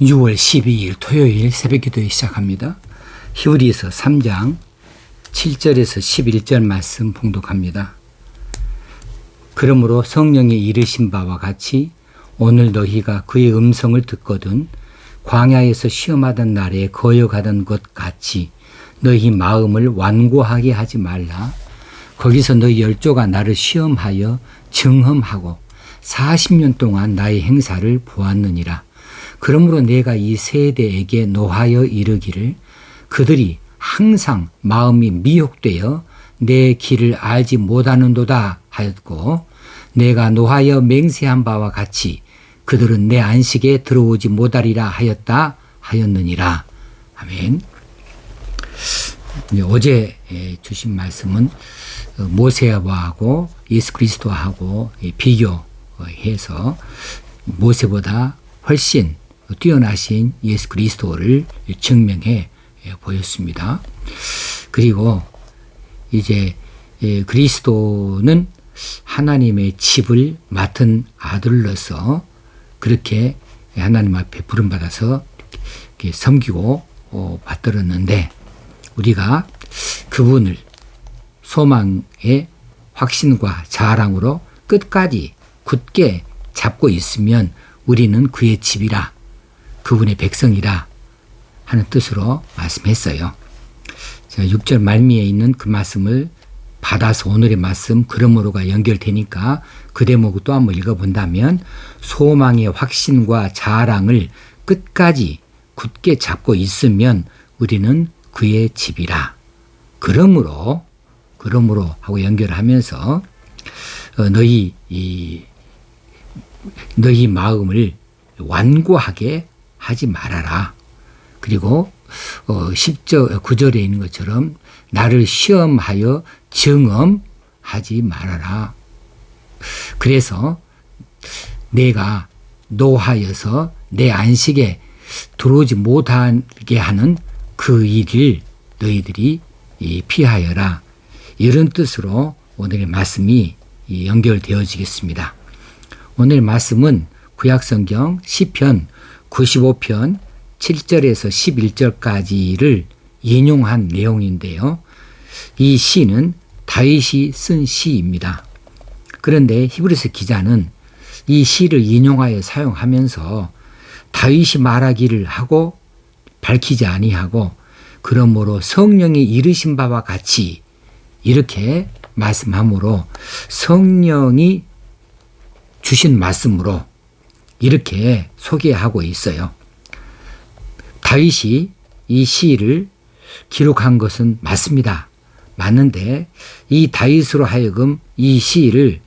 6월 12일 토요일 새벽기도에 시작합니다. 히브리서 3장 7절에서 11절 말씀 봉독합니다. 그러므로 성령이 이르신 바와 같이 오늘 너희가 그의 음성을 듣거든 광야에서 시험하던 날에 거역하던 것 같이 너희 마음을 완고하게 하지 말라. 거기서 너희 열조가 나를 시험하여 증험하고 40년 동안 나의 행사를 보았느니라. 그러므로 내가 이 세대에게 노하여 이르기를 그들이 항상 마음이 미혹되어 내 길을 알지 못하는도다 하였고 내가 노하여 맹세한 바와 같이 그들은 내 안식에 들어오지 못하리라 하였다 하였느니라. 아멘. 어제 주신 말씀은 모세와하고 예수 그리스도하고 비교해서 모세보다 훨씬 뛰어나신 예수 그리스도를 증명해 보였습니다. 그리고 이제 그리스도는 하나님의 집을 맡은 아들로서 그렇게 하나님 앞에 부름받아서 섬기고 받들었는데 우리가 그분을 소망의 확신과 자랑으로 끝까지 굳게 잡고 있으면 우리는 그의 집이라 그분의 백성이라 하는 뜻으로 말씀했어요. 제가 6절 말미에 있는 그 말씀을 받아서 오늘의 말씀 그러므로가 연결되니까 그 대목을 또 한번 읽어본다면 소망의 확신과 자랑을 끝까지 굳게 잡고 있으면 우리는 그의 집이라. 그러므로 하고 연결하면서 너희 마음을 완고하게 하지 말아라. 그리고 9절에 있는 것처럼 나를 시험하여 증험하지 말아라. 그래서 내가 노하여서 내 안식에 들어오지 못하게 하는 그 일을 너희들이 피하여라. 이런 뜻으로 오늘의 말씀이 연결되어지겠습니다. 오늘 말씀은 구약성경 시편 95편 7절에서 11절까지를 인용한 내용인데요. 이 시는 다윗이 쓴 시입니다. 그런데 히브리서 기자는 이 시를 인용하여 사용하면서 다윗이 말하기를 하고 밝히지 아니하고 그러므로 성령이 이르신 바와 같이 이렇게 말씀하므로 성령이 주신 말씀으로 이렇게 소개하고 있어요. 다윗이 이 시를 기록한 것은 맞습니다. 맞는데 이 다윗으로 하여금 이 시를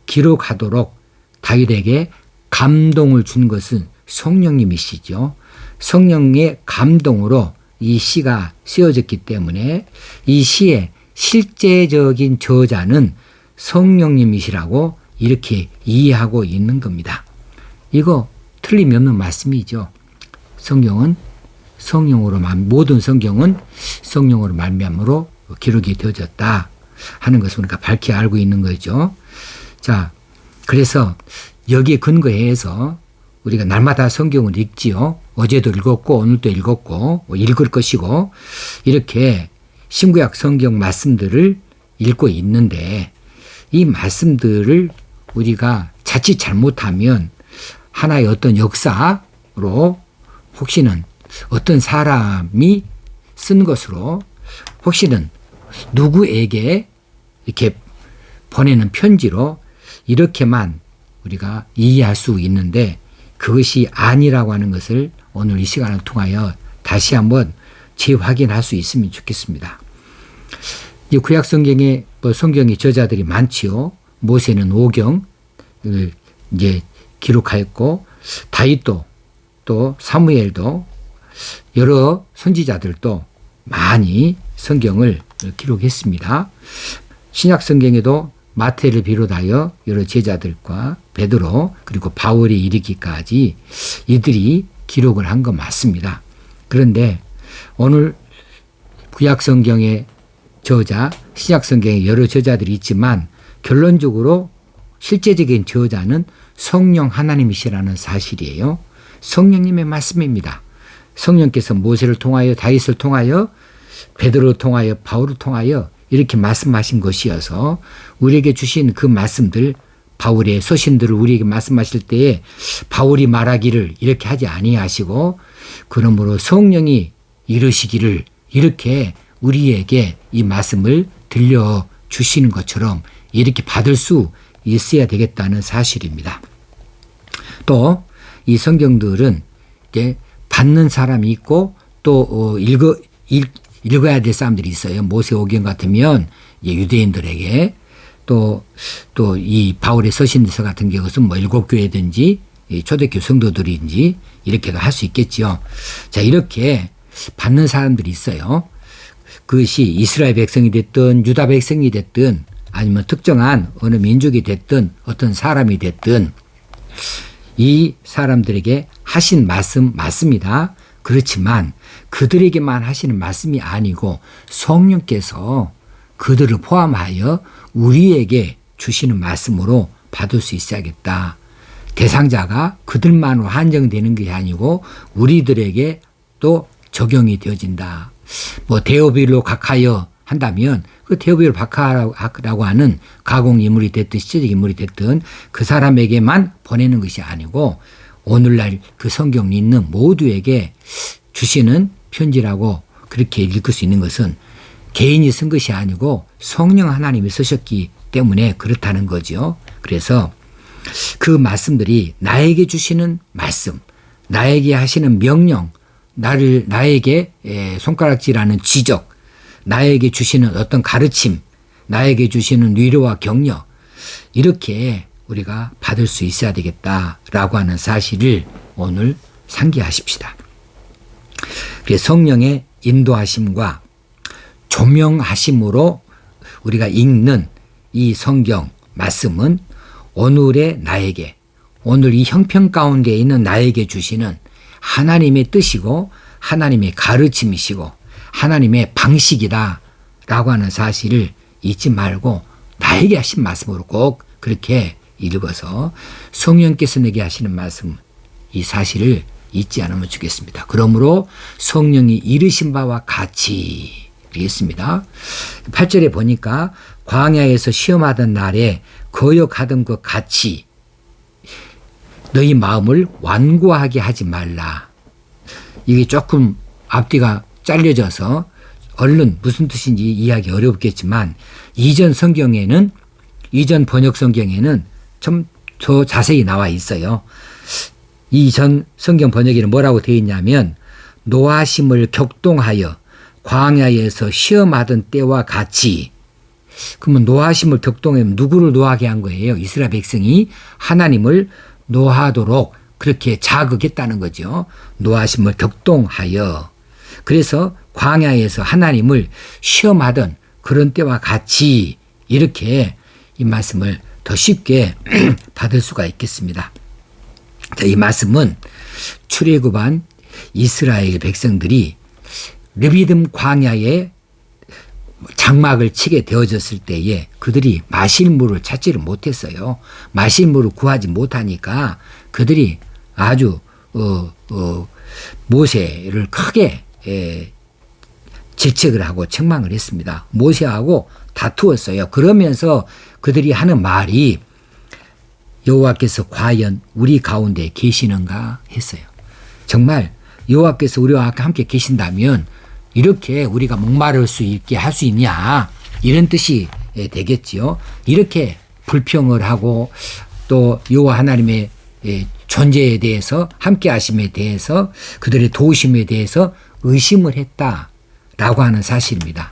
기록하도록 다윗에게 감동을 준 것은 성령님이시죠. 성령의 감동으로 이 시가 쓰여졌기 때문에 이 시의 실제적인 저자는 성령님이시라고 이렇게 이해하고 있는 겁니다. 이거 틀림이 없는 말씀이죠. 성경은 모든 성경은 성령으로 말미암으로 기록이 되어졌다 하는 것을 우리가 밝히 알고 있는 거죠. 자, 그래서 여기에 근거해서 우리가 날마다 성경을 읽지요. 어제도 읽었고 오늘도 읽었고 읽을 것이고 이렇게 신구약 성경 말씀들을 읽고 있는데 이 말씀들을 우리가 자칫 잘못하면 하나의 어떤 역사로 혹시는 어떤 사람이 쓴 것으로 혹시는 누구에게 이렇게 보내는 편지로 이렇게만 우리가 이해할 수 있는데 그것이 아니라고 하는 것을 오늘 이 시간을 통하여 다시 한번 재확인할 수 있으면 좋겠습니다. 이 구약 성경의 성경의 저자들이 많지요. 모세는 5경을 이제 기록하였고 다윗도 또 사무엘도 여러 선지자들도 많이 성경을 기록했습니다. 신약 성경에도 마태를 비롯하여 여러 제자들과 베드로 그리고 바울이 이르기까지 이들이 기록을 한 거 맞습니다. 그런데 오늘 구약 성경의 저자, 신약 성경에 여러 저자들이 있지만 결론적으로 실제적인 저자는 성령 하나님이시라는 사실이에요. 성령님의 말씀입니다. 성령께서 모세를 통하여 다윗을 통하여 베드로를 통하여 바울을 통하여 이렇게 말씀하신 것이어서 우리에게 주신 그 말씀들 바울의 서신들을 우리에게 말씀하실 때에 바울이 말하기를 이렇게 하지 아니하시고 그러므로 성령이 이르시기를 이렇게 우리에게 이 말씀을 들려주시는 것처럼 이렇게 받을 수 있어야 되겠다는 사실입니다. 또 이 성경들은 이제 받는 사람이 있고 또 읽어야 될 사람들이 있어요. 모세오경 같으면 유대인들에게 또 이 바울의 서신서 같은 경우는 뭐 일곱 교회든지 초대교회 성도들인지 이렇게도 할 수 있겠지요. 자, 이렇게 받는 사람들이 있어요. 그것이 이스라엘 백성이 됐든 유다 백성이 됐든 아니면 특정한 어느 민족이 됐든 어떤 사람이 됐든 이 사람들에게 하신 말씀 맞습니다. 그렇지만 그들에게만 하시는 말씀이 아니고 성령께서 그들을 포함하여 우리에게 주시는 말씀으로 받을 수 있어야겠다. 대상자가 그들만으로 한정되는 것이 아니고 우리들에게 또 적용이 되어진다. 뭐 데오빌로 각하여 한다면 그 데오빌로 각하라고 하는 가공 인물이 됐든 시제적 인물이 됐든 그 사람에게만 보내는 것이 아니고 오늘날 그 성경이 있는 모두에게 주시는 편지라고 그렇게 읽을 수 있는 것은 개인이 쓴 것이 아니고 성령 하나님이 쓰셨기 때문에 그렇다는 거죠. 그래서 그 말씀들이 나에게 주시는 말씀, 나에게 하시는 명령, 나에게 손가락질하는 지적, 나에게 주시는 어떤 가르침, 나에게 주시는 위로와 격려 이렇게 우리가 받을 수 있어야 되겠다라고 하는 사실을 오늘 상기하십시다. 그래서 성령의 인도하심과 조명하심으로 우리가 읽는 이 성경 말씀은 오늘의 나에게, 오늘 이 형편 가운데 있는 나에게 주시는 하나님의 뜻이고 하나님의 가르침이시고 하나님의 방식이다 라고 하는 사실을 잊지 말고 나에게 하신 말씀으로 꼭 그렇게 읽어서 성령께서 내게 하시는 말씀 이 사실을 잊지 않으면 좋겠습니다. 그러므로 성령이 이르신 바와 같이 있습니다. 8절에 보니까 광야에서 시험하던 날에 거역하던 것 같이 너희 마음을 완고하게 하지 말라. 이게 조금 앞뒤가 잘려져서 얼른 무슨 뜻인지 이해하기 어렵겠지만 이전 성경에는 이전 번역 성경에는 좀 더 자세히 나와 있어요. 이전 성경 번역에는 뭐라고 되어 있냐면 노하심을 격동하여 광야에서 시험하던 때와 같이. 그러면 노하심을 격동하면 누구를 노하게 한 거예요? 이스라엘 백성이 하나님을 노하도록 그렇게 자극했다는 거죠. 노하심을 격동하여. 그래서 광야에서 하나님을 시험하던 그런 때와 같이 이렇게 이 말씀을 더 쉽게 받을 수가 있겠습니다. 이 말씀은 출애굽한 이스라엘 백성들이 르비딤 광야에 장막을 치게 되어졌을 때에 그들이 마실 물을 찾지를 못했어요. 마실 물을 구하지 못하니까 그들이 아주 모세를 크게 질책을 하고 책망을 했습니다. 모세하고 다투었어요. 그러면서 그들이 하는 말이 여호와께서 과연 우리 가운데 계시는가 했어요. 정말 여호와께서 우리와 함께 계신다면 이렇게 우리가 목마를 수 있게 할 수 있냐 이런 뜻이 되겠지요. 이렇게 불평을 하고 또 여호와 하나님의 존재에 대해서 함께 하심에 대해서 그들의 도우심에 대해서 의심을 했다라고 하는 사실입니다.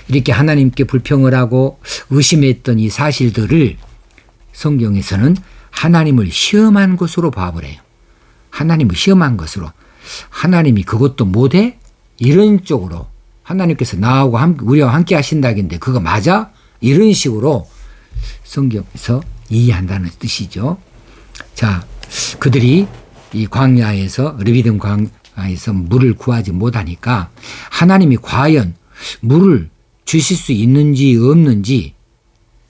이렇게 하나님께 불평을 하고 의심했던 이 사실들을 성경에서는 하나님을 시험한 것으로 봐버려요. 하나님을 시험한 것으로. 하나님이 그것도 못해? 이런 쪽으로 하나님께서 나하고 우리와 함께 하신다긴데 그거 맞아? 이런 식으로 성경에서 이해한다는 뜻이죠. 자, 그들이 이 광야에서 르비딤 광야에서 물을 구하지 못하니까 하나님이 과연 물을 주실 수 있는지 없는지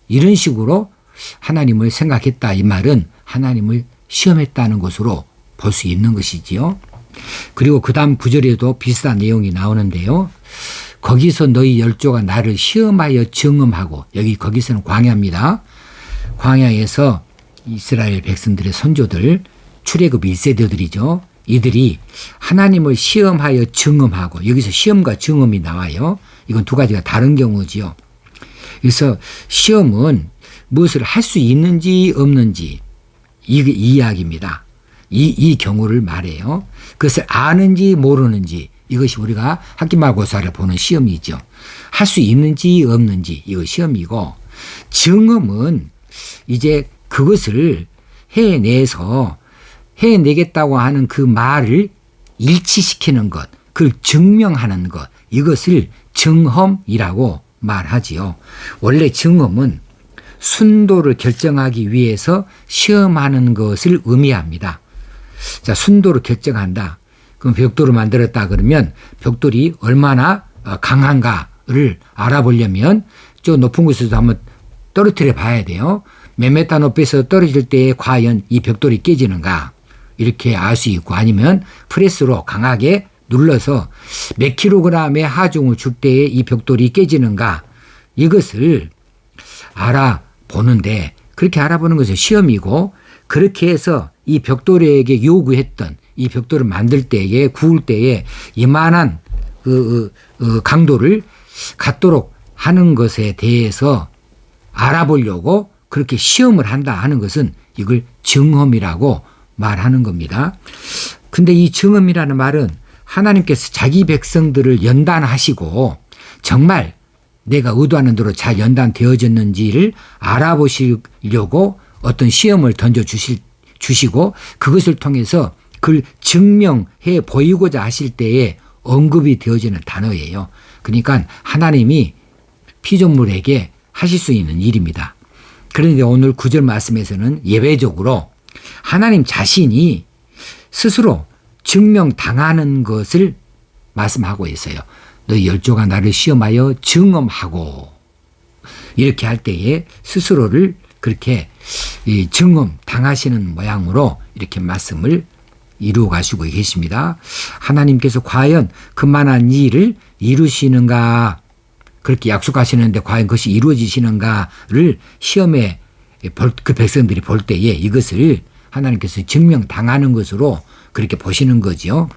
이런 식으로 하나님을 생각했다. 이 말은 하나님을 시험했다는 것으로 볼 수 있는 것이지요. 그리고 그 다음 구절에도 비슷한 내용이 나오는데요. 거기서 너희 열조가 나를 시험하여 증험하고, 거기서는 광야입니다. 광야에서 이스라엘 백성들의 선조들, 출애굽 1세대들이죠. 이들이 하나님을 시험하여 증험하고, 여기서 시험과 증험이 나와요. 이건 두 가지가 다른 경우지요. 그래서 시험은 무엇을 할 수 있는지 없는지 이 이야기입니다. 이 경우를 말해요. 그것을 아는지 모르는지, 이것이 우리가 학기말고사를 보는 시험이죠. 할 수 있는지 없는지, 이거 시험이고, 증험은 이제 그것을 해내겠다고 하는 그 말을 일치시키는 것, 그걸 증명하는 것, 이것을 증험이라고 말하지요. 원래 증험은 순도를 결정하기 위해서 시험하는 것을 의미합니다. 자, 순도를 결정한다. 그럼 벽돌을 만들었다 그러면 벽돌이 얼마나 강한가를 알아보려면 저 높은 곳에서 한번 떨어뜨려 봐야 돼요. 몇 메타 높이에서 떨어질 때 과연 이 벽돌이 깨지는가, 이렇게 알 수 있고, 아니면 프레스로 강하게 눌러서 몇 킬로그램의 하중을 줄 때에 이 벽돌이 깨지는가, 이것을 알아보는데, 그렇게 알아보는 것이 시험이고, 그렇게 해서 이 벽돌에게 요구했던, 이 벽돌을 만들 때에, 구울 때에 이만한 강도를 갖도록 하는 것에 대해서 알아보려고 그렇게 시험을 한다 하는 것은 이걸 증험이라고 말하는 겁니다. 근데 이 증험이라는 말은 하나님께서 자기 백성들을 연단하시고 정말 내가 의도하는 대로 잘 연단되어졌는지를 알아보시려고 어떤 시험을 주시고 그것을 통해서 그걸 증명해 보이고자 하실 때에 언급이 되어지는 단어예요. 그러니까 하나님이 피조물에게 하실 수 있는 일입니다. 그런데 오늘 9절 말씀에서는 예외적으로 하나님 자신이 스스로 증명당하는 것을 말씀하고 있어요. 너희 열조가 나를 시험하여 증험하고, 이렇게 할 때에 스스로를 그렇게 증험당하시는 모양으로 이렇게 말씀을 이루어 가시고 계십니다. 하나님께서 과연 그만한 일을 이루시는가, 그렇게 약속하시는데 과연 그것이 이루어지시는가를 시험에 그 백성들이 볼 때에 이것을 하나님께서 증명당하는 것으로 그렇게 보시는 거죠.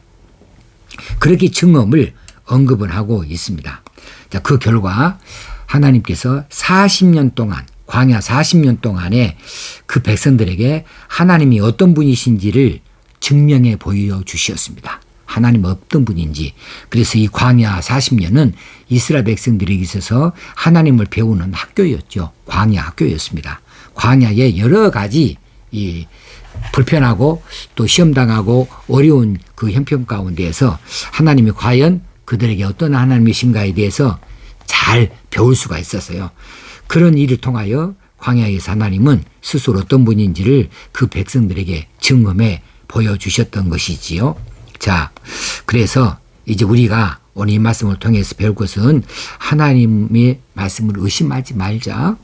그렇게 증험을 언급을 하고 있습니다. 자, 그 결과 하나님께서 40년 동안, 광야 40년 동안에 그 백성들에게 하나님이 어떤 분이신지를 증명해 보여주셨습니다. 하나님 어떤 분인지. 그래서 이 광야 40년은 이스라엘 백성들에게 있어서 하나님을 배우는 학교였죠. 광야 학교였습니다. 광야에 여러 가지 이 불편하고 또 시험당하고 어려운 그 형편 가운데에서 하나님이 과연 그들에게 어떤 하나님이신가에 대해서 잘 배울 수가 있었어요. 그런 일을 통하여 광야에서 하나님은 스스로 어떤 분인지를 그 백성들에게 증험해 보여주셨던 것이지요. 자, 그래서 이제 우리가 오늘 이 말씀을 통해서 배울 것은 하나님의 말씀을 의심하지 말자.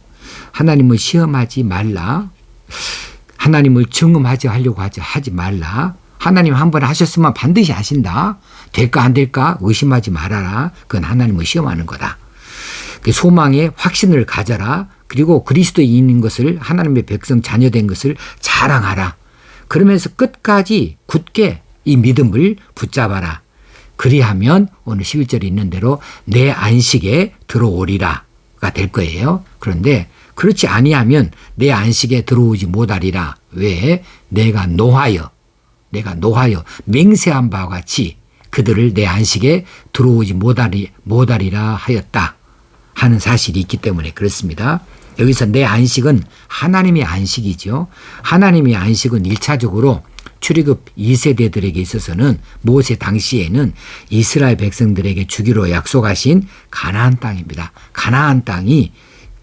하나님을 시험하지 말라. 하나님을 증험하지 하려고 하지 말라. 하나님 한번 하셨으면 반드시 하신다. 될까 안 될까 의심하지 말아라. 그건 하나님을 시험하는 거다. 소망에 확신을 가져라. 그리고 그리스도인인 것을, 하나님의 백성 자녀된 것을 자랑하라. 그러면서 끝까지 굳게 이 믿음을 붙잡아라. 그리하면 오늘 11절에 있는 대로 내 안식에 들어오리라가 될 거예요. 그런데 그렇지 아니하면 내 안식에 들어오지 못하리라. 왜? 내가 노하여 맹세한 바와 같이 그들을 내 안식에 들어오지 못하리라 하였다 하는 사실이 있기 때문에 그렇습니다. 여기서 내 안식은 하나님의 안식이죠. 하나님의 안식은 1차적으로 출애굽 2세대들에게 있어서는 모세 당시에는 이스라엘 백성들에게 주기로 약속하신 가나안 땅입니다. 가나안 땅이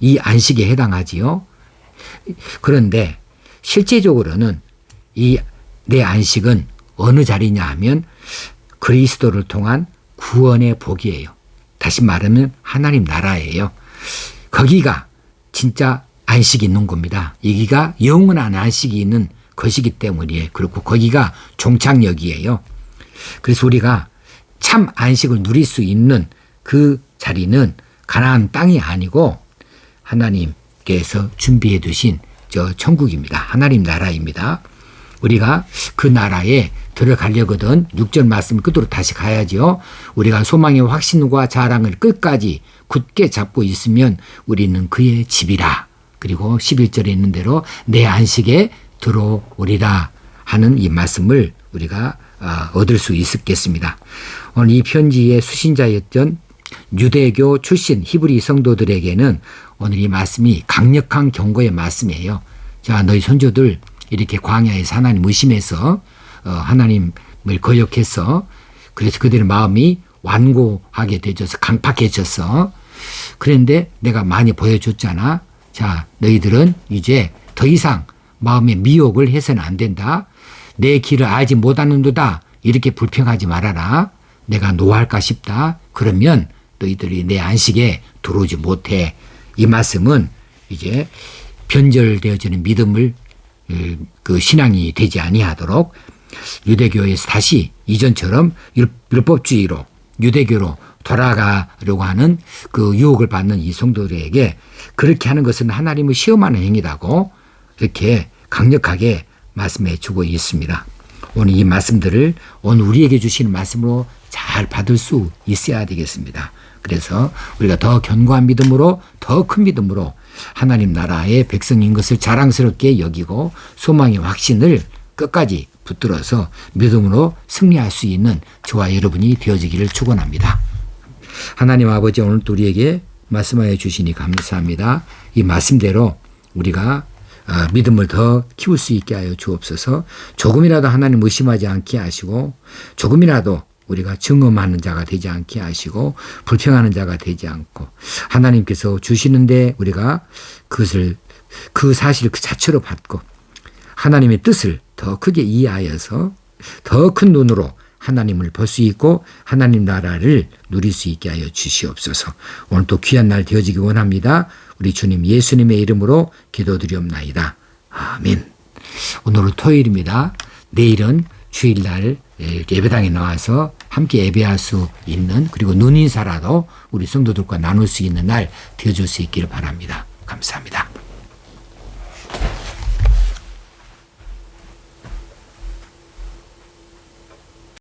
이 안식에 해당하지요. 그런데 실제적으로는 이 내 안식은 어느 자리냐 하면 그리스도를 통한 구원의 복이에요. 다시 말하면 하나님 나라예요. 거기가 진짜 안식이 있는 겁니다. 여기가 영원한 안식이 있는 것이기 때문이에요. 그렇고 거기가 종착역이에요. 그래서 우리가 참 안식을 누릴 수 있는 그 자리는 가나안 땅이 아니고 하나님께서 준비해 두신 저 천국입니다. 하나님 나라입니다. 우리가 그 나라에 들어가려거든 6절 말씀 끝으로 다시 가야죠. 우리가 소망의 확신과 자랑을 끝까지 굳게 잡고 있으면 우리는 그의 집이라. 그리고 11절에 있는 대로 내 안식에 들어오리라 하는 이 말씀을 우리가 얻을 수 있겠습니다. 오늘 이 편지의 수신자였던 유대교 출신 히브리 성도들에게는 오늘 이 말씀이 강력한 경고의 말씀이에요. 자, 너희 선조들 이렇게 광야에서 하나님 의심해서 하나님을 거역해서 그래서 그들의 마음이 완고하게 되어서 강팍해졌어. 그런데 내가 많이 보여줬잖아. 자, 너희들은 이제 더 이상 마음의 미혹을 해서는 안 된다. 내 길을 알지 못하는도다. 이렇게 불평하지 말아라. 내가 노할까 싶다. 그러면 너희들이 내 안식에 들어오지 못해. 이 말씀은 이제 변절되어지는 믿음을 그 신앙이 되지 아니하도록 유대교에서 다시 이전처럼 율법주의로 유대교로 돌아가려고 하는 그 유혹을 받는 이 성도들에게 그렇게 하는 것은 하나님을 시험하는 행위라고 이렇게 강력하게 말씀해 주고 있습니다. 오늘 이 말씀들을 오늘 우리에게 주시는 말씀으로 잘 받을 수 있어야 되겠습니다. 그래서 우리가 더 견고한 믿음으로 더 큰 믿음으로 하나님 나라의 백성인 것을 자랑스럽게 여기고 소망의 확신을 끝까지 붙들어서 믿음으로 승리할 수 있는 저와 여러분이 되어지기를 축원합니다. 하나님 아버지 오늘 우리에게 말씀하여 주시니 감사합니다. 이 말씀대로 우리가 믿음을 더 키울 수 있게 하여 주옵소서. 조금이라도 하나님 의심하지 않게 하시고 조금이라도 우리가 증언하는 자가 되지 않게 하시고 불평하는 자가 되지 않고 하나님께서 주시는데 우리가 그것을 그 사실을 그 자체로 받고 하나님의 뜻을 더 크게 이해하여서 더 큰 눈으로 하나님을 볼 수 있고 하나님 나라를 누릴 수 있게 하여 주시옵소서. 오늘 또 귀한 날 되어지기 원합니다. 우리 주님 예수님의 이름으로 기도드리옵나이다. 아멘. 오늘은 토요일입니다. 내일은 주일날 예배당에 나와서 함께 예배할 수 있는 그리고 눈인사라도 우리 성도들과 나눌 수 있는 날 되어줄 수 있기를 바랍니다. 감사합니다.